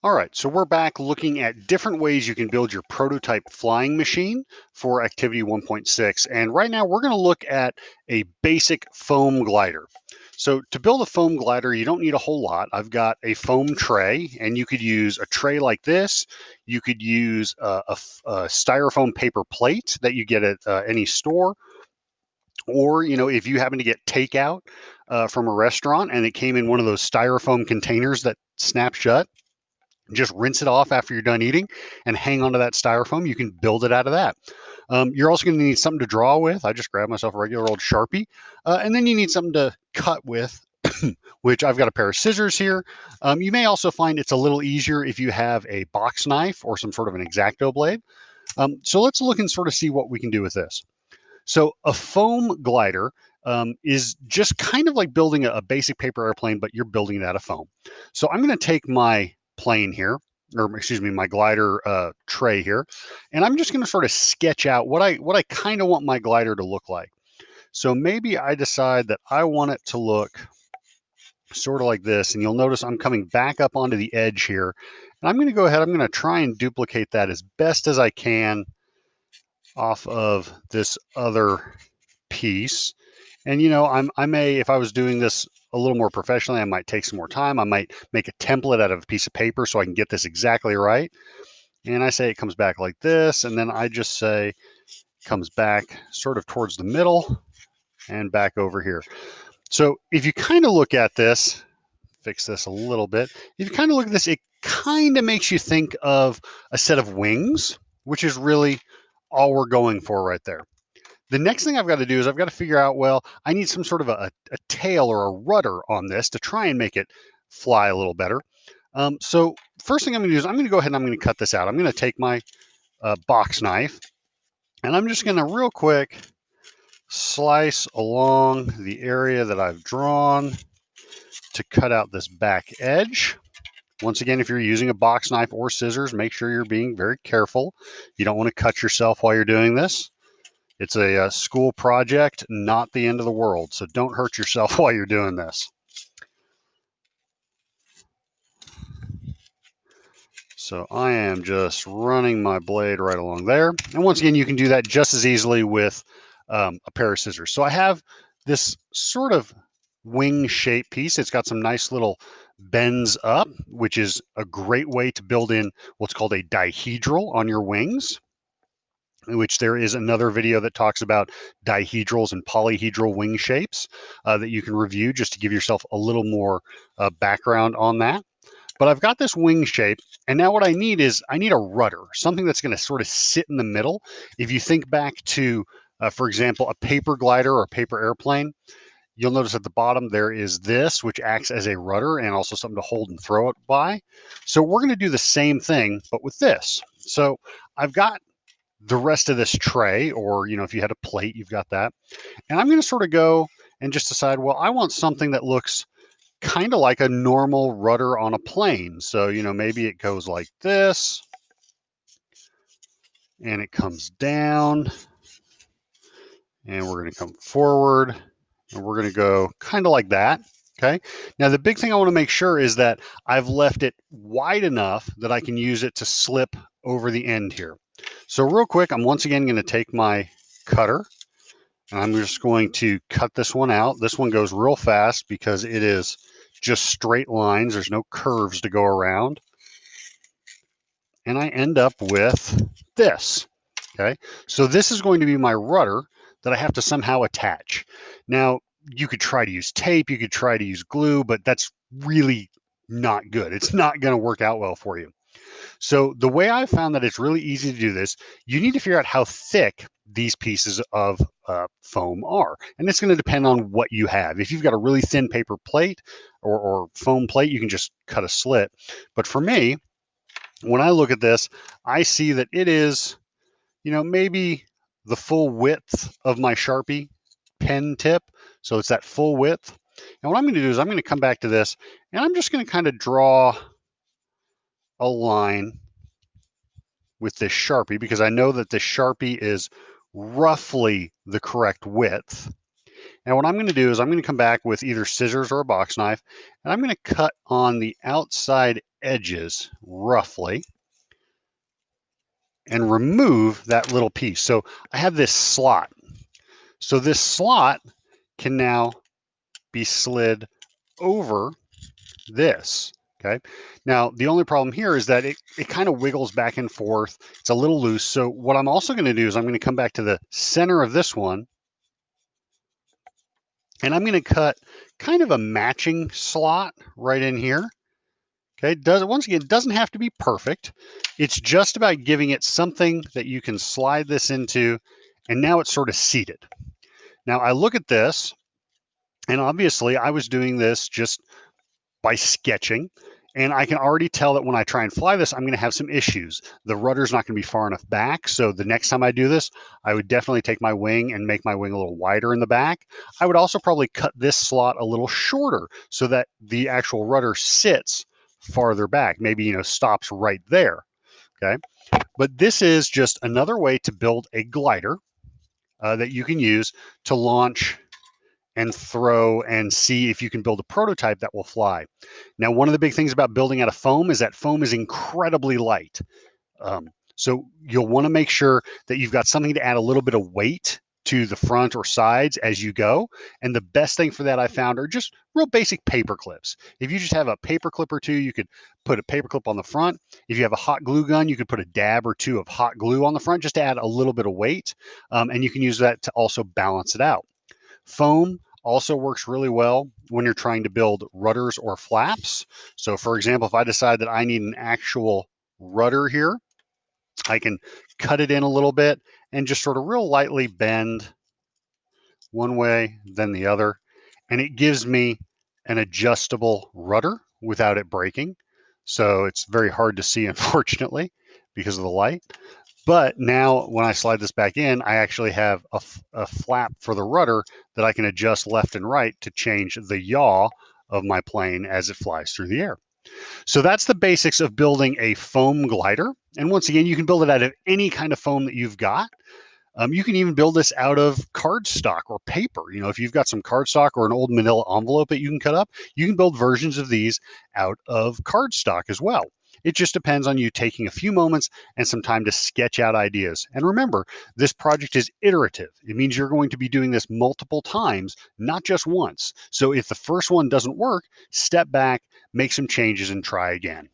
All right, so we're back looking at different ways you can build your prototype flying machine for Activity 1.6. And right now we're going to look at a basic foam glider. So to build a foam glider, you don't need a whole lot. I've got a foam tray, and you could use a tray like this. You could use a styrofoam paper plate that you get at any store. Or, if you happen to get takeout from a restaurant and it came in one of those styrofoam containers that snap shut, just rinse it off after you're done eating and hang onto that styrofoam. You can build it out of that. You're also going to need something to draw with. I just grabbed myself a regular old Sharpie. And then you need something to cut with, which I've got a pair of scissors here. You may also find it's a little easier if you have a box knife or some sort of an X-Acto blade. So let's look and sort of see what we can do with this. So a foam glider is just kind of like building a basic paper airplane, but you're building it out of foam. So I'm going to take my plane here, or excuse me, my glider tray here, and I'm just going to sort of sketch out what I kind of want my glider to look like. So maybe I decide that I want it to look sort of like this, and you'll notice I'm coming back up onto the edge here. And I'm going to go ahead, I'm going to try and duplicate that as best as I can off of this other piece. And I may, if I was doing this a little more professionally, I might take some more time. I might make a template out of a piece of paper so I can get this exactly right. And I say it comes back like this, and then I just say comes back sort of towards the middle and back over here. So if you kind of look at this, fix this a little bit. If you kind of look at this, it kind of makes you think of a set of wings, which is really all we're going for right there. The next thing I've got to do is I've got to figure out, well, I need some sort of a tail or a rudder on this to try and make it fly a little better. So first thing I'm going to do is I'm going to go ahead and I'm going to cut this out. I'm going to take my box knife, and I'm just going to real quick slice along the area that I've drawn to cut out this back edge. Once again, if you're using a box knife or scissors, make sure you're being very careful. You don't want to cut yourself while you're doing this. It's a school project, not the end of the world. So don't hurt yourself while you're doing this. So I am just running my blade right along there. And once again, you can do that just as easily with a pair of scissors. So I have this sort of wing shape piece. It's got some nice little bends up, which is a great way to build in what's called a dihedral on your wings, which there is another video that talks about dihedrals and polyhedral wing shapes that you can review just to give yourself a little more background on that. But I've got this wing shape, and now what I need is I need a rudder, something that's going to sort of sit in the middle. If you think back to, for example, a paper glider or a paper airplane, you'll notice at the bottom there is this, which acts as a rudder and also something to hold and throw it by. So we're going to do the same thing, but with this. So I've got the rest of this tray, or if you had a plate, you've got that. And I'm going to sort of go and just decide, well, I want something that looks kind of like a normal rudder on a plane. So, maybe it goes like this, and it comes down, and we're going to come forward, and we're going to go kind of like that. Okay. Now, the big thing I want to make sure is that I've left it wide enough that I can use it to slip over the end here. So real quick, I'm once again going to take my cutter, and I'm just going to cut this one out. This one goes real fast because it is just straight lines. There's no curves to go around. And I end up with this. Okay, so this is going to be my rudder that I have to somehow attach. Now, you could try to use tape, you could try to use glue, but that's really not good. It's not going to work out well for you. So the way I found that it's really easy to do this, you need to figure out how thick these pieces of foam are. And it's going to depend on what you have. If you've got a really thin paper plate or foam plate, you can just cut a slit. But for me, when I look at this, I see that it is, maybe the full width of my Sharpie pen tip. So it's that full width. And what I'm going to do is I'm going to come back to this, and I'm just going to kind of draw a line with this Sharpie because I know that this Sharpie is roughly the correct width. Now what I'm going to do is I'm going to come back with either scissors or a box knife, and I'm going to cut on the outside edges roughly and remove that little piece. So I have this slot. So this slot can now be slid over this. Okay. Now, the only problem here is that it kind of wiggles back and forth. It's a little loose. So what I'm also going to do is I'm going to come back to the center of this one, and I'm going to cut kind of a matching slot right in here. Okay. Once again, it doesn't have to be perfect. It's just about giving it something that you can slide this into, and now it's sort of seated. Now I look at this, and obviously I was doing this just by sketching. And I can already tell that when I try and fly this, I'm going to have some issues. The rudder's not going to be far enough back. So the next time I do this, I would definitely take my wing and make my wing a little wider in the back. I would also probably cut this slot a little shorter so that the actual rudder sits farther back, maybe, stops right there. Okay. But this is just another way to build a glider that you can use to launch and throw and see if you can build a prototype that will fly. Now, one of the big things about building out of foam is that foam is incredibly light. So you'll want to make sure that you've got something to add a little bit of weight to the front or sides as you go. And the best thing for that I found are just real basic paper clips. If you just have a paper clip or two, you could put a paper clip on the front. If you have a hot glue gun, you could put a dab or two of hot glue on the front just to add a little bit of weight. And you can use that to also balance it out. Foam also works really well when you're trying to build rudders or flaps. So for example, if I decide that I need an actual rudder here, I can cut it in a little bit and just sort of real lightly bend one way, then the other. And it gives me an adjustable rudder without it breaking. So it's very hard to see, unfortunately, because of the light. But now when I slide this back in, I actually have a flap for the rudder that I can adjust left and right to change the yaw of my plane as it flies through the air. So that's the basics of building a foam glider. And once again, you can build it out of any kind of foam that you've got. You can even build this out of cardstock or paper. If you've got some cardstock or an old manila envelope that you can cut up, you can build versions of these out of cardstock as well. It just depends on you taking a few moments and some time to sketch out ideas. And remember, this project is iterative. It means you're going to be doing this multiple times, not just once. So if the first one doesn't work, step back, make some changes, and try again.